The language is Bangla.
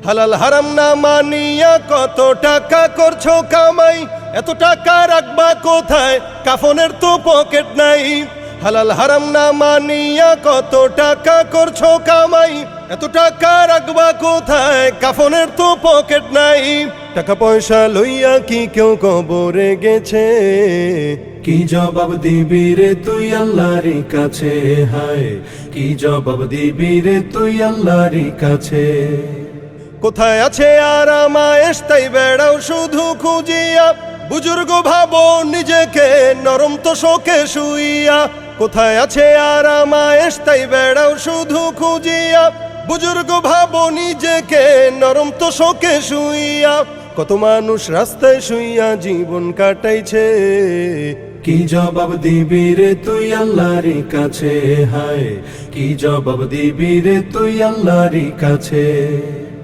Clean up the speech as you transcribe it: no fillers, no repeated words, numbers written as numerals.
হালাল হারাম না মানিয়া কত টাকা করছো কামাই, এত টাকা রাখবা কোথায়, কাফনের তো পকেট নাই। হালাল হারাম না মানিয়া কত টাকা করছো কামাই, এত টাকা রাখবা কোথায়, কাফনের তো পকেট নাই। টাকা পয়সা লইয়া কি কেউ কবরে গেছে, কি জবাব দিবি রে তুই আল্লাহর কাছে, হায় কি জবাব দিবি রে তুই আল্লাহর কাছে। কোথায় আছে আরামায়েশ তাই বেড়াও শুধু খুঁজিয়া, বুজুর্গ ভাবো নিজেকে নরম তো শোকে শুইয়া। কোথায় আছে আরামায়েশ তাই বেড়াও শুধু খুঁজিয়া, বুজুর্গ ভাবো নিজেকে নরম তো শোকে শুইয়া। কত মানুষ রাস্তায় শুইয়া জীবন কাটাইছে, কি জবাব দিবি রে তুই আল্লাহর কাছে, হায় কি জবাব দিবি রে তুই আল্লাহর কাছে।